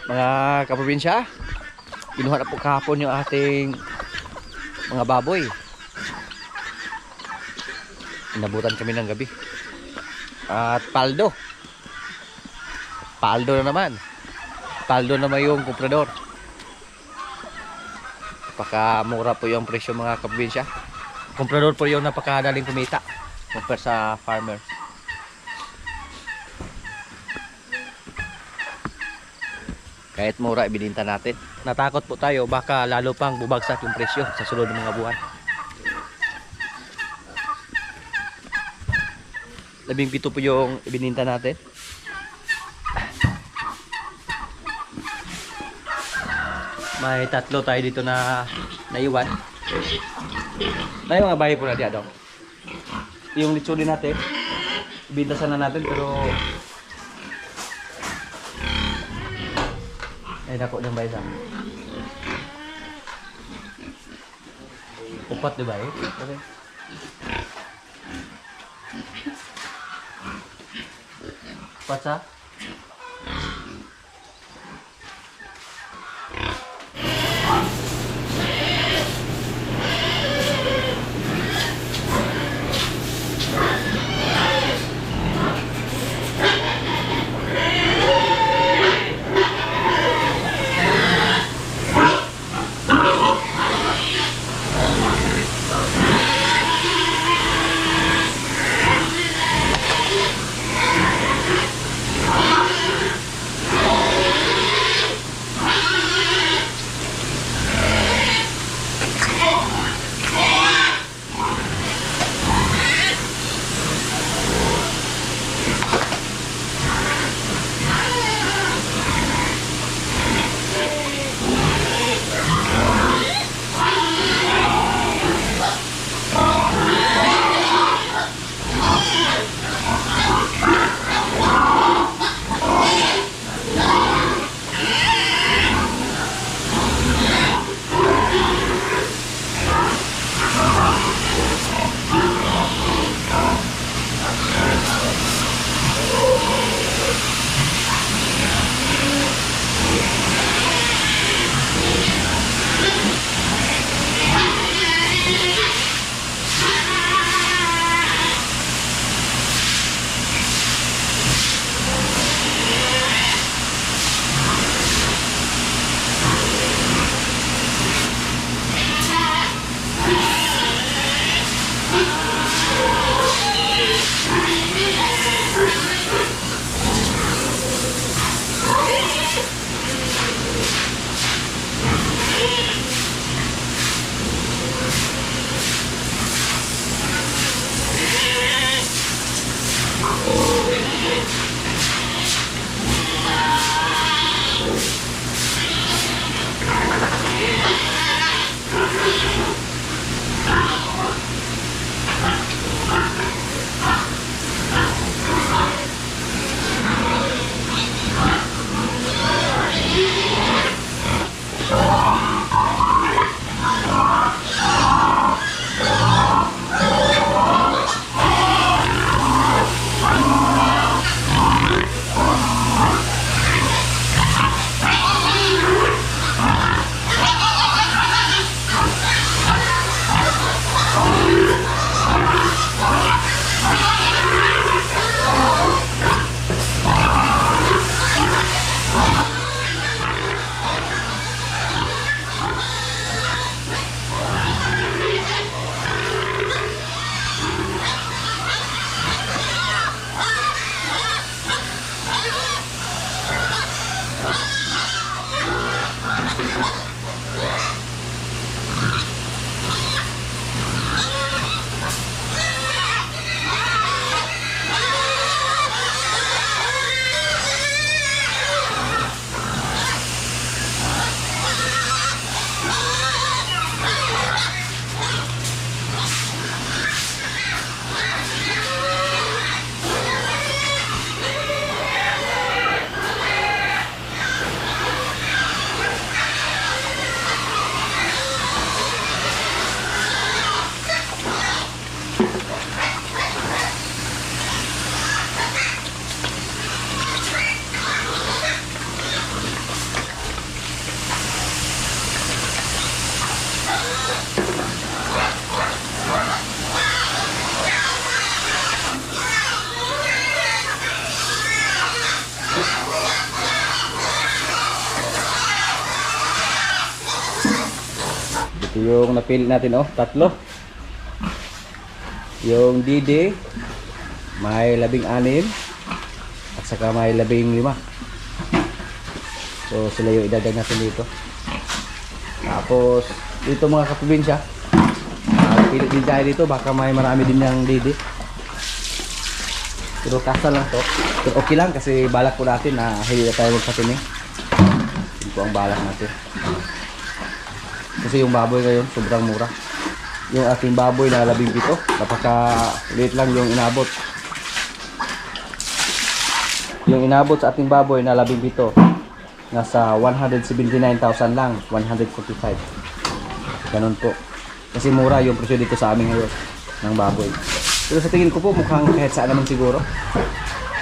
Mga kaprobinsya, kinuha na po kahapon yung ating mga baboy. Inabutan kami ng gabi. At paldo. Paldo na naman. Paldo naman yung komprador. Napakamura po yung presyo mga kaprobinsya. Komprador po yung napakadaling kumita compare sa farmer. Kahit mura ibininta natin. Natakot po tayo baka lalo pang bubagsak yung presyo sa sunod ng mga buwan. 17 po yung ibininta natin. May tatlo tayo dito na naiwan. May mga bahay po na diyan. Yung litsuri natin, ibintasan na natin pero ay nako ng baysa. Upat di ba eh? Okay. Upat sa? Ito yung napili natin, oh, tatlo. Yung Didi may 16 at saka may 15. So sila yung idagdag natin dito. Tapos dito mga kaprobinsya, pili din tayo dito, baka may marami din ng Didi. Pero kasa lang to. Pero okay lang kasi balak po natin na hindi na tayo magpatining. Yun po ang balak natin. Kasi yung baboy ngayon sobrang mura. Yung ating baboy na 17, napaka-liit lang yung inabot. Yung inabot sa ating baboy na 17, nasa 179,000 lang, 145. Ganun po. Kasi mura yung presyo dito sa amin ngayon ng baboy. Pero sa tingin ko po mukhang kahit saan naman siguro.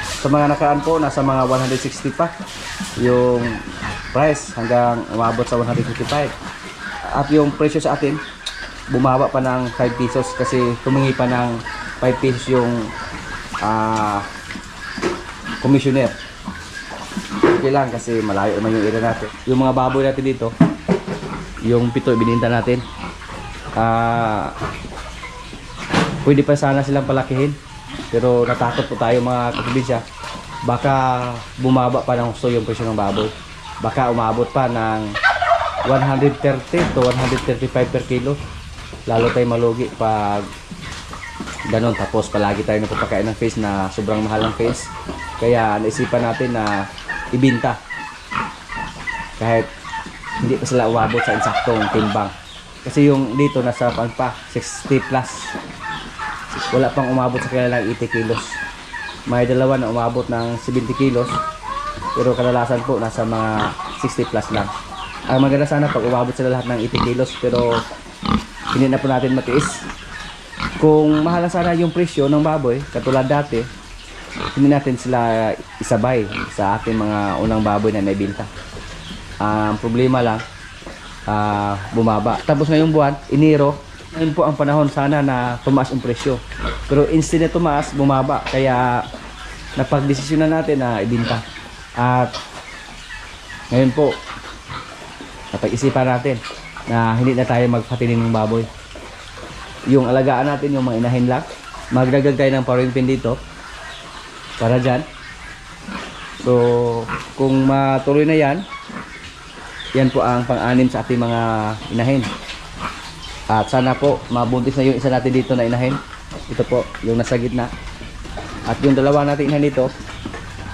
Sa mga nakaraan po, nasa mga 160 pa yung price hanggang umabot sa 155. At yung presyo sa atin, bumaba pa ng 5 pesos kasi tumingi pa ng 5 pesos yung commissioner. Okay lang kasi malayo naman yung area natin. Yung mga baboy natin dito, yung 7 bininta natin, pwede pa sana silang palakihin, pero natakot po tayo mga kaprobinsya, baka bumaba pa ng gusto yung presyo ng baboy, baka umabot pa ng 130 to 135 per kilo. Lalo tayo malugi pag ganon. Tapos palagi tayo napapakain ng face na sobrang mahal ng face, kaya naisipan natin na ibinta kahit hindi pa sila umabot sa insaktong timbang. Kasi yung dito nasa pa 60 plus, wala pang umabot sa kanilang 80 kilos. May dalawa na umabot ng 70 kilos, pero kadalasan po nasa mga 60 plus lang. Ang maganda sana pag umabot sila lahat ng 80 kilos, pero hindi na po natin matiis. Kung mahal lang sana yung presyo ng baboy, katulad dati, hindi natin sila isabay sa ating mga unang baboy na naibinta. Ang problema lang, bumaba. Tapos ngayong buwan, Enero, ngayon po ang panahon sana na tumaas ang presyo. Pero instead na tumaas, bumaba. Kaya napagdesisyon na natin na ibinta. At ngayon po, napag-isipan natin na hindi na tayo magpatining ng baboy. Yung alagaan natin, yung mga inahin lang, magdagdag tayo ng paring pin dito para dyan. So kung matuloy na yan, yan po ang pang-anim sa ating mga inahin. At sana po mabuntis na yung isa natin dito na inahin. Ito po yung nasa gitna. At yung dalawa natin inahin dito,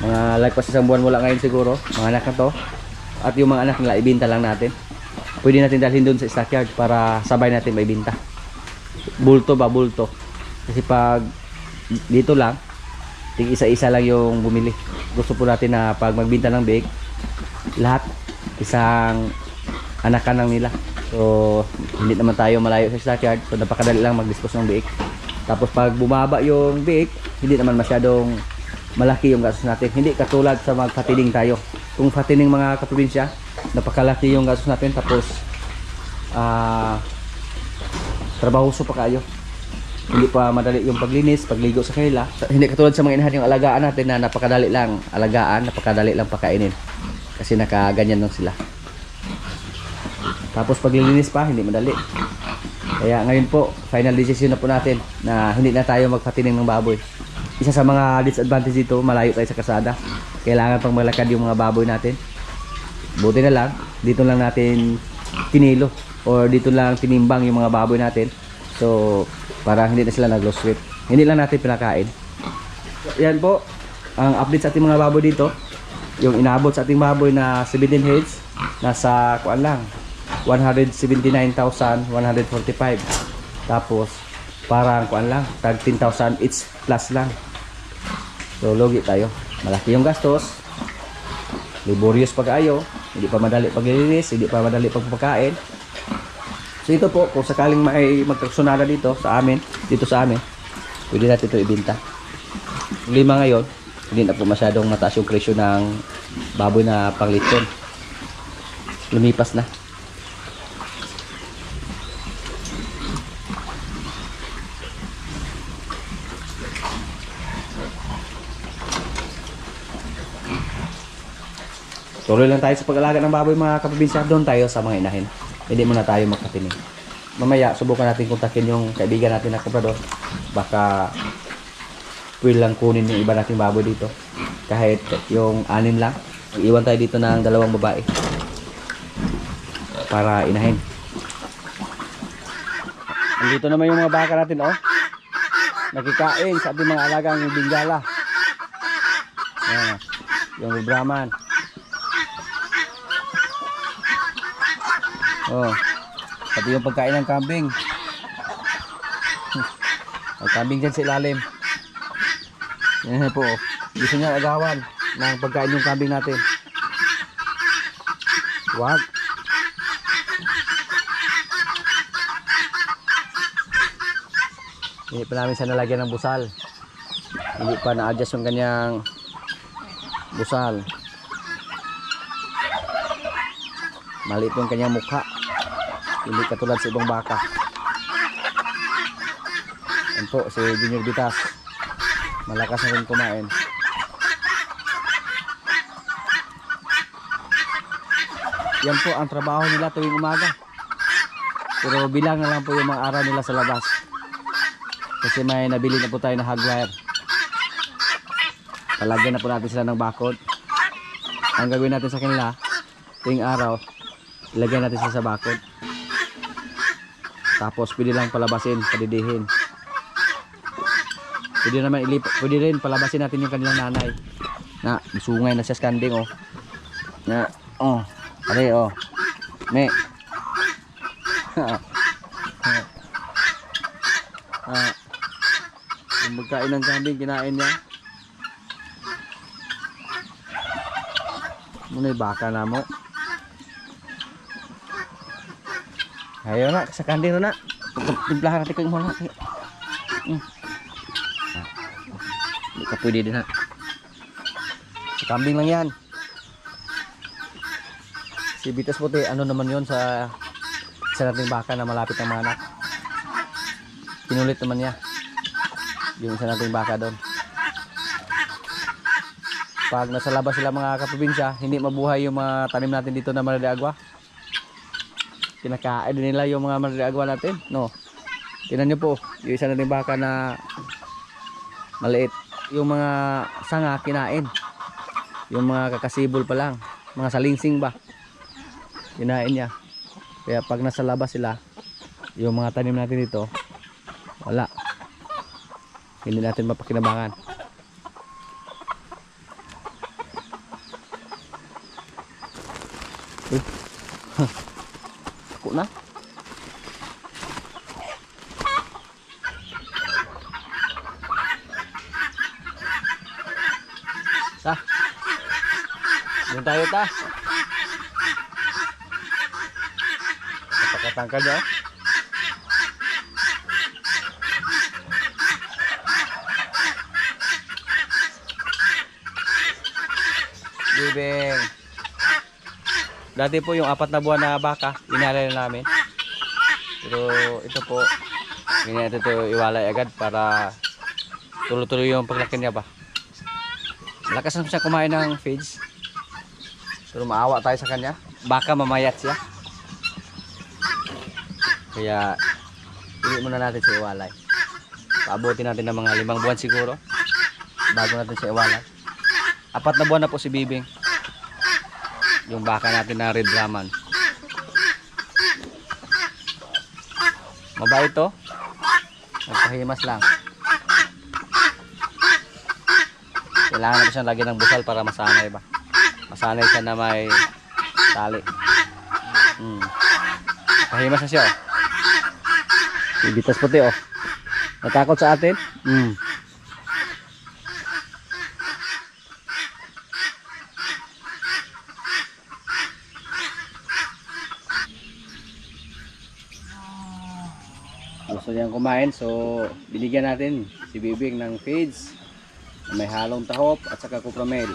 mga lagpas isang buwan wala ngayon siguro, mga anak na to. At yung mga anak nila ibinta lang natin. Pwede natin dalhin doon sa stockyard para sabay natin maibinta. Bulto ba, bulto. Kasi pag dito lang, ting isa-isa lang yung bumili. Gusto po natin na pag magbinta ng big, lahat isang anakan lang nila. So hindi naman tayo malayo sa stockyard, so napakadali lang mag-dispose ng biik. Tapos pag bumaba yung biik, hindi naman masyadong malaki yung gastos natin. Hindi katulad sa magpatining tayo. Kung patining mga kaprobinsya, napakalaki yung gastos natin. Tapos trabahoso pa kayo. Hindi pa madali yung paglinis, pagligo sa kanila. Hindi katulad sa mga inahan yung alagaan natin na napakadali lang alagaan, napakadali lang pakainin. Kasi nakaganyan lang sila. Tapos paglilinis pa, hindi madali. Kaya ngayon po, final decision na po natin na hindi na tayo magpatining ng baboy. Isa sa mga disadvantage dito, malayo tayo sa kasada. Kailangan pang malakad yung mga baboy natin. Buti na lang, dito lang natin tinilo or dito lang tinimbang yung mga baboy natin. So para hindi na sila nag-loss weight. Hindi lang natin pinakain. Yan po ang update sa ating mga baboy dito. Yung inabot sa ating baboy na 17 heads, nasa kuan lang 179,145. Tapos parang kuan lang tag 10,000 each plus lang. So logi tayo. Malaki yung gastos. Laborious pag-ayo, hindi pa madali paglilinis, hindi pa madali pagpapakain. So ito po, kung sakaling may magkaksonada dito sa amin, pwede natin ito ibinta. 5 ngayon, hindi na po masyadong mataas yung presyo ng baboy na panglitsyon. Lumipas na. Tuloy lang tayo sa pag-alaga ng baboy mga kaprobinsya. Doon tayo sa mga inahin. Hindi muna tayo magkatinig. Mamaya, subukan natin kontakin yung kaibigan natin na komprador. Baka pwede lang kunin yung iba nating baboy dito. Kahit yung 6 lang. Iwan tayo dito ng 2 babae. Para inahin. Andito naman yung mga baka natin, oh. Nakikain sa ating mga alagang Bengala. Ayan, yung Brahman. Oh. Pati yung pagkain ng kambing. May kambing dyan sa ilalim. Yan po, oh. Gusto niya agawan ng pagkain yung kambing natin. Wag. Hindi pa namin siya nalagyan ng busal. Hindi pa na-adjust yung kanyang busal. Maliit yung kanyang mukha. Hindi katulad sa ibang baka. Yan po, si Junior Bitas. Malakas na rin kumain. Yan po ang trabaho nila tuwing umaga. Pero bilang na lang po yung mga araw nila sa labas. Kasi may nabili na po tayo na hog wire. Talagyan na po natin sila ng bakod. Ang gagawin natin sa kanila, tuwing araw, ilagyan natin sila sa bakod. Tapos pwede lang palabasin, padidihin. Pwede rin palabasin natin yung kanilang nanay. Na, sungay na siya skanding, oh. Na, oh. Are, oh. Me. Yung magkain ng kambing, kinain niya. Muna yung baka na mo. Ayaw na, sa kanding na. Timplahan natin kayo muna. Hindi ka pwede din ha. Sa kambing lang yan. Si Bitas Puti, ano naman yon sa isa nating baka na malapit ng mga anak. Pinulit naman niya yung isa nating baka doon. Pag nasa labas sila mga kaprobinsya, hindi mabuhay yung mga tanim natin dito na Mar de Agua. Kinakain din nila yung mga Mar de Agua natin, no. Tingnan niyo po, yung isa nating baka na maliit. Yung mga sanga kinain. Yung mga kakasibol pa lang, mga salingsing ba, kinain niya. Kaya pag nasa labas sila, yung mga tanim natin dito, wala. Hindi natin mapakinabangan. Ako na. Ta. Doon tayo ta. Napakatangkad niya. Bibing. Dati po yung 4 na buwan na baka, inalay na namin. Pero ito po, ganyan ito iwalay agad para tuloy-tuloy yung paglaki niya ba. Lakas na siya kumain ng feeds. Pero maawa tayo sa kanya. Baka mamayat siya. Kaya hindi muna natin siya iwalay. Paabutin natin ng mga 5 buwan siguro bago natin siya iwalay. 4 na buwan na po si Bibing. Yung baka natin na Red Brahman. Mabait to. Nagpahimas lang. Kailangan natin siyang lagyan ng busal para masanay ba. Masanay siya na may tali. Pahimas na siya, oh. Bitas Puti, oh. Natakot sa atin? Gusto niyang kumain, so binigyan natin si Bibing ng feeds. May halong tahop at saka kupramel.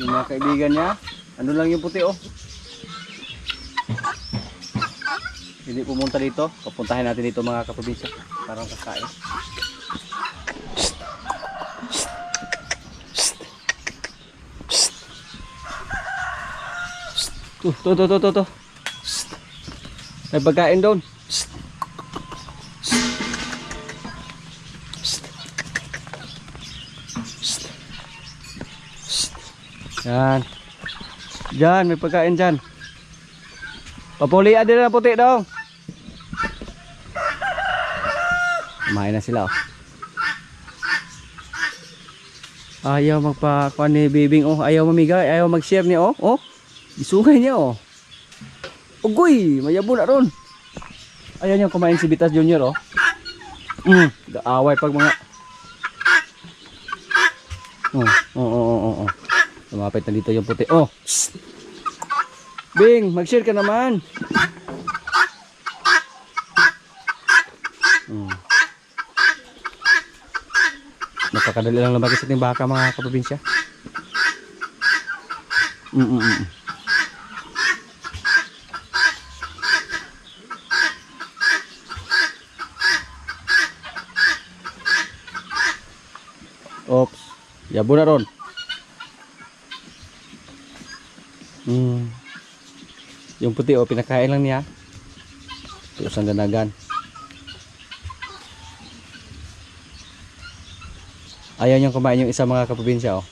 Yung mga kaibigan niya. Ano lang yung puti oh. Hindi pumunta dito. Papuntahin natin dito mga kaprobinsya. Parang kakain. To. May pagkain doon. Yan. Diyan, may pagkain dyan. Papulian din na puti daw. Kumain na sila oh. Ayaw magpakuha ni Bibing oh. Ayaw mamigay, ayaw mag-share niya oh. Oh, isugay niya oh. Ugoy, mayabo na ron. Ayaw niya kumain si Bitas Junior oh. Away pag mga Oh. Lumapit na dito yung puti. Oh. Psst. Bing, mag-share ka naman. Napakadali lang lumaki sa ating baka mga kaprobinsya. Oops. Yabo na ron. Yung puti oh, pinakain lang niya. Terus ang ganagan. Ayaw niyang kumain yung isa mga kaprobinsya oh.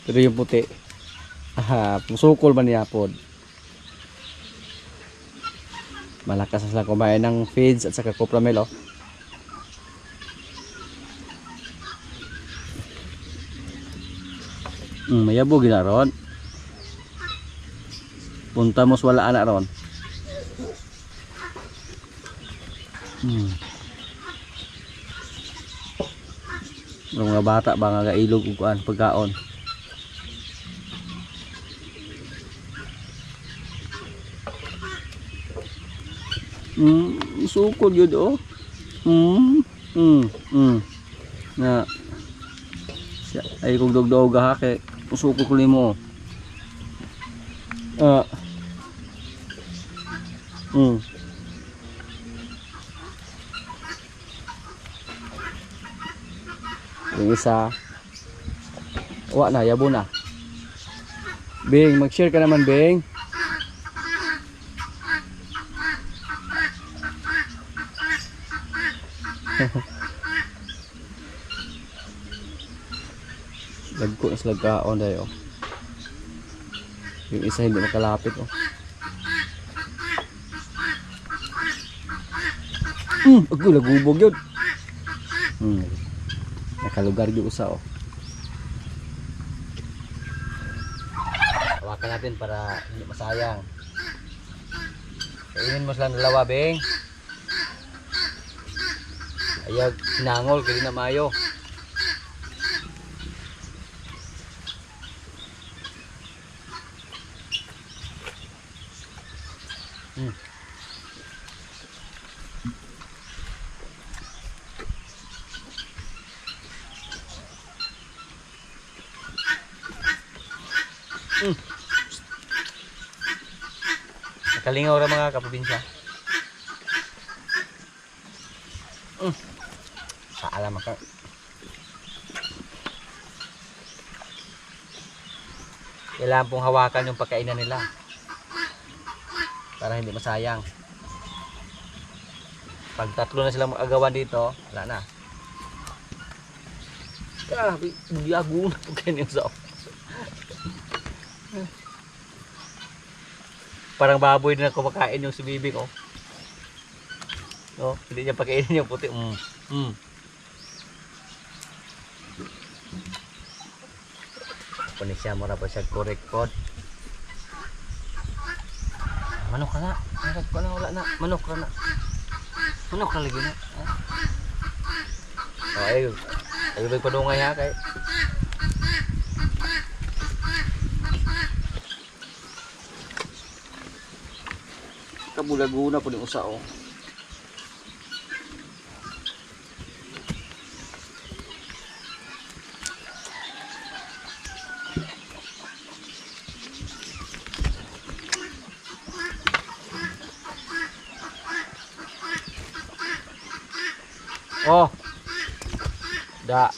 Pero yung puti, musukol man niya pod. Malakas na sila kumain ng feeds at saka copramel oh. Mayabo ginaron. Punta mos wala anak ron. Mga bata ba nga ilog ug kuan pagkaon. Sukod yun oh. Na ay kung dog-dog ha kay usukod ko nimo. Yung isa wa na, yabo na. Bing, mag-share ka naman Bing. Lagko na sila kaon dayo. Yung isa hindi nakalapit oh. Ako lagubog yun. Nakalugar yung usa oh. Hawakan natin para hindi masayang. Kainin mo silang dalawa Beng. Ayaw hinangol kaya na mayo. Nakalingaw ra mga kaprobinsya. Saalam ka. Kailangan pong hawakan yung pagkainan nila para hindi masayang. Pag tatlo na silang mag-agawan dito, wala na. Grabe, bugiago na pagkain yung sao. Parang baboy na kumakain yung si Bibi ko. No, hindi niya pakainin yung puti. Punisya mo na pa siya correct pod. Manok ka na. Manok ka na, wala na. Manok ka na. Manok ka lagi na. Ayun. Ayun pa dungay ha kay. Kabulaguna po ng usa oh. Oh. Da.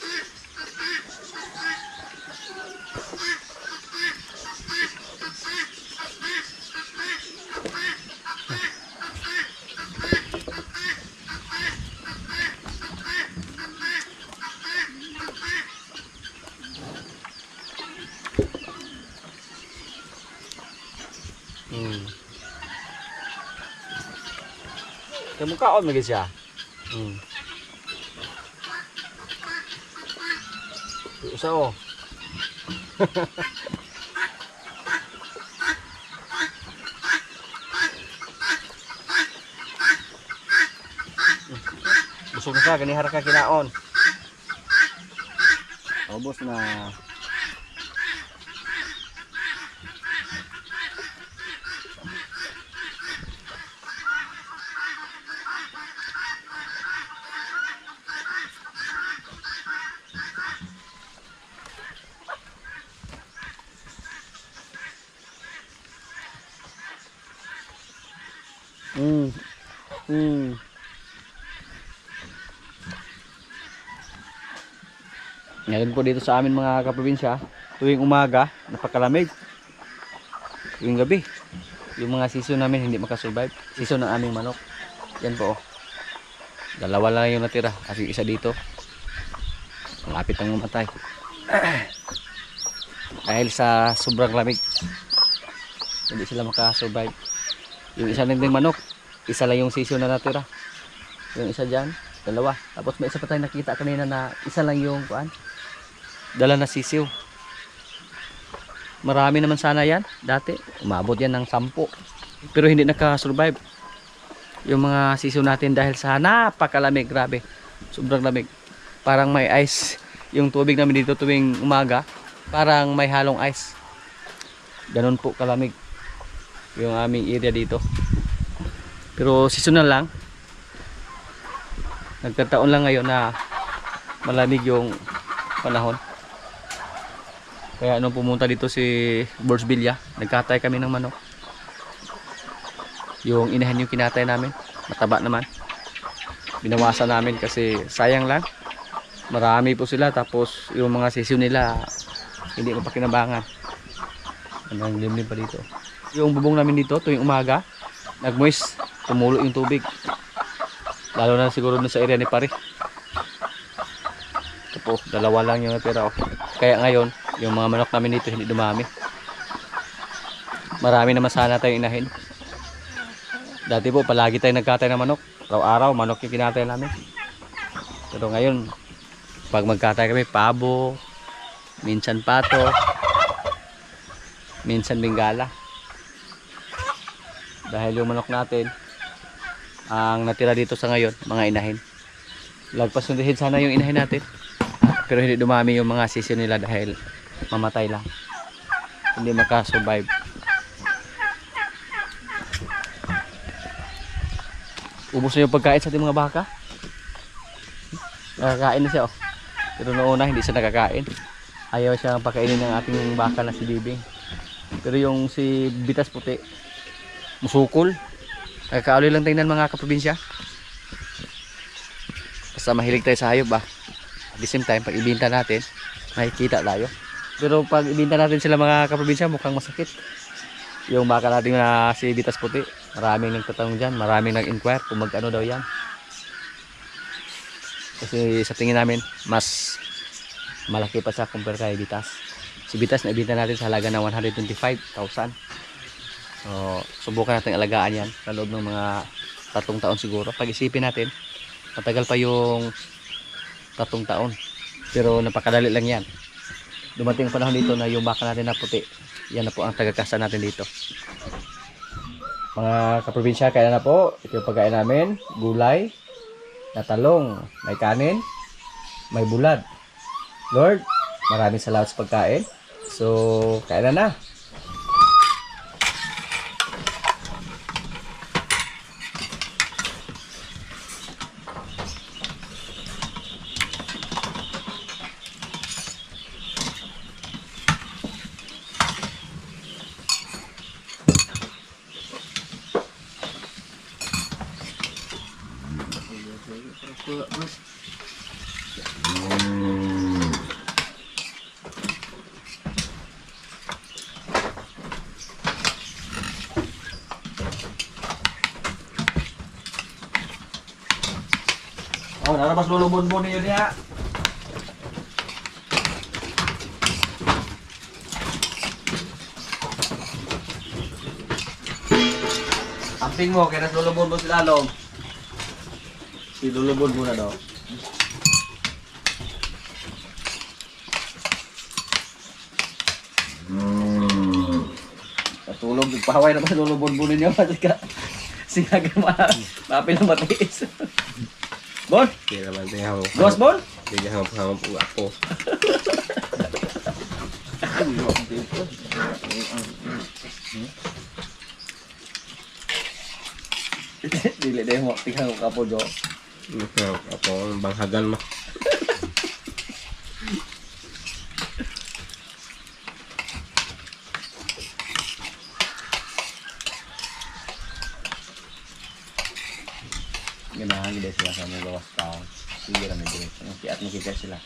Kamu kaon lagi siya. Usah oh. Busog na siya, ganihar ka kinaon. Ubos na. Ngayon po dito sa amin mga kaprobinsya, tuwing umaga, napakalamig. Tuwing gabi, yung mga sisyo namin hindi makasurvive. Sisyo ng aming manok. Yan po oh. Dalawa lang yung natira, kasi isa dito. Malapit ang mamatay. Dahil sa sobrang lamig, hindi sila makasurvive. Yung isa lang ding manok, isa lang yung sisyo na natira. Yung isa dyan, dalawa. Tapos may isa pa tayong nakita kanina na isa lang yung kuan. Dala na sisiw. Marami naman sana yan dati. Umabot yan ng 10. Pero hindi nakasurvive yung mga sisiw natin dahil sa napakalamig. Grabe, sobrang lamig. Parang may ice yung tubig namin dito tuwing umaga. Parang may halong ice. Ganun po kalamig yung aming area dito. Pero seasonal lang. Nagkataon lang ngayon na malamig yung panahon. Kaya nung pumunta dito si Boss Villa, nagkatay kami ng manok. Yung inahin yung kinatay namin, mataba naman. Binawasan namin kasi sayang lang. Marami po sila, tapos yung mga sisiw nila hindi ko pa kinabangan. Ang limlim pa dito. Yung bubong namin dito tuwing umaga, nagmoist, tumulo yung tubig. Lalo na siguro sa area ni Pare. Ito po, dalawa lang yung natira. Kaya ngayon, yung mga manok namin dito hindi dumami. Marami naman sana tayong inahin. Dati po palagi tayong nagkatay ng manok. Araw-araw manok yung kinatay namin. Pero ngayon, pag magkatay kami, pabo, minsan pato, minsan bingala. Dahil yung manok natin, ang natira dito sa ngayon, mga inahin. Lagpas sundihin sana yung inahin natin. Pero hindi dumami yung mga sisyo nila dahil mamatay lang. Hindi makasurvive. Ubos na yung pagkain sa ating mga baka. Nakakain na siya oh. Pero noong una hindi siya nakakain. Ayaw siyang pakainin ng ating baka na si Bibing. Pero yung si Bitas Puti, musukol. Nakakauli lang tingnan mga kaprobinsya. Basta mahilig tayo sa hayop ba. At the same time, pag ibinta natin, makikita tayo. Pero pag ibinta natin sila mga kaprobinsya, mukhang masakit. Yung baka natin na si Bitas Puti, maraming nagtatanong dyan, maraming nag-inquire kung mag-ano daw yan. Kasi sa tingin namin, mas malaki pa siya compare kay Bitas. Si Bitas na ibinta natin sa halaga ng 125,000. So, subukan natin alagaan yan sa loob ng mga 3 taon siguro. Pag-isipin natin, matagal pa yung 3 taon. Pero napakadali lang yan. Dumating ang panahon dito na yung baka natin na puti, yan na po ang tagakasa natin dito. Mga kaprobinsya, kaya na po ito yung pagkain namin. Gulay na talong, may kanin, may bulad. Lord, maraming salamat sa pagkain. So, kain na. Oh, narabas lulubon-bon niyo niya. Amping mo, kaya naslulubon mo si Lalong. Si lulubon mo na daw. Natulog, nagpahaway na ba lulubon mo ninyo? Sinaga maapil na matiis. Bon? Hindi naman tayo hamap. Gos, Bon? Hindi hamap-hamap po ako. Dili dahil mo, tingnan ko kapo, Jo. Ako, banghagan mo. Ganahan gila sila sa mga gawas tao. Sige namin din. At makikita sila.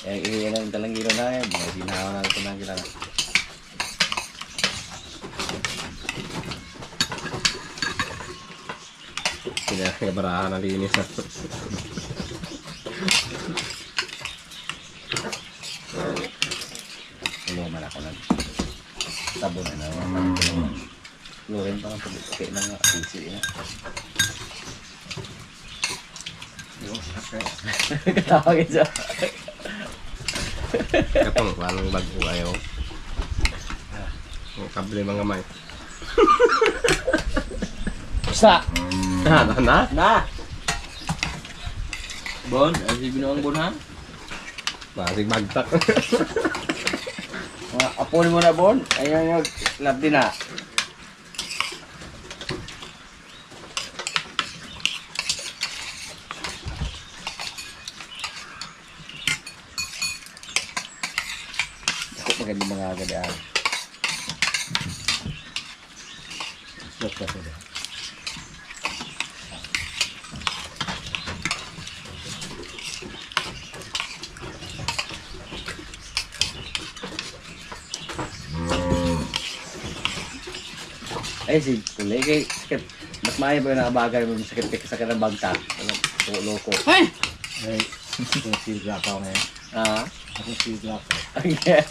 Iyan ang talang gila na yan. Sinahawa na ito ng gila na. Kinakabarahan na linis na. Ano man ako nag sabon na naman. Lurin pa ng pagkakit ng PC na. Katawagin siya. Katong anong bago ayaw. Ang kable mga may. Sa! Na? Na! Bon, ay si binuang Bon ha? Masig bagtak. Apon mo na Bon. Ayan yung lab din na. Ako maganda mga agadaan. Stop ka sila. Ay, si Kulay kay sakit. Mas maayo ba yung nakabagay mo sakit kay sakit ng bagta? Loko. Ay! Ay, ako si Glakaw ngayon. Ah, Ako si Glakaw. okay.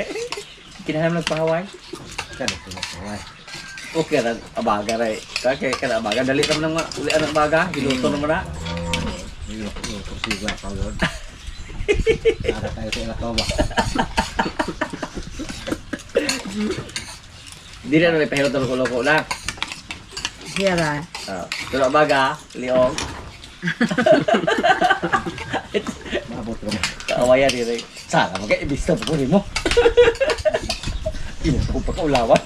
Kinahanap nagpahaway? Kaya ito na kaway. Okay ra abaga ra. Kaya kana abaga dali ra man nga uli ang abaga, giluto naman na. Ayun ako si Glakaw yun. Para tayo sa Glakaw ba? Hindi na may pahilot ng loko lang. Siya ba? Pero abaga, liong. Maabot ka mo. Kaawayan ni Ray. Sana mag-ibista po rin mo. Inas ko pa kaulawan.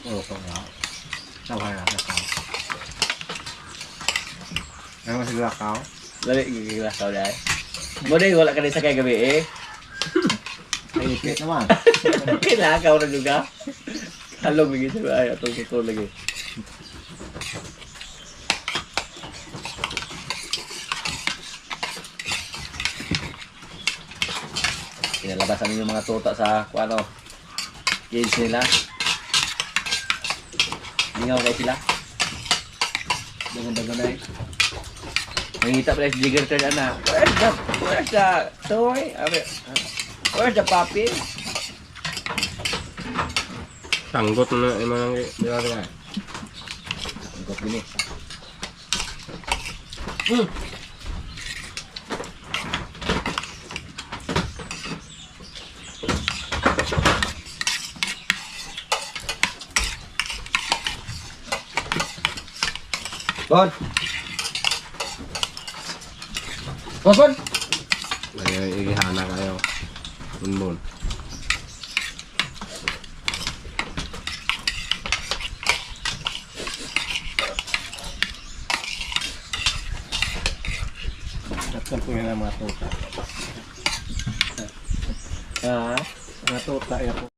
Oo ko nga. Saway na Glakaw. Ano si Glakaw? Dali, gigilas ka dahil. Muna yung wala ka rin sa kaya gabi eh. Ay, ikit naman. Kinakaw na juga. Halong lagi sa ay atong tutul lagi. Pinalabasan yung mga tuta sa ano cage nila. Lingaw kayo sila. Dagan-dagan na eh. Nangita pala si Jigger turn na. Where's the toy? Where's the puppy? Tanggot na yung mga nilagay. Ang kot gini. Bon. Bon. Ay, igihana kayo. Bunbun. Dapat ko yun ang mga tuta. Ah, Mga tuta ay ako.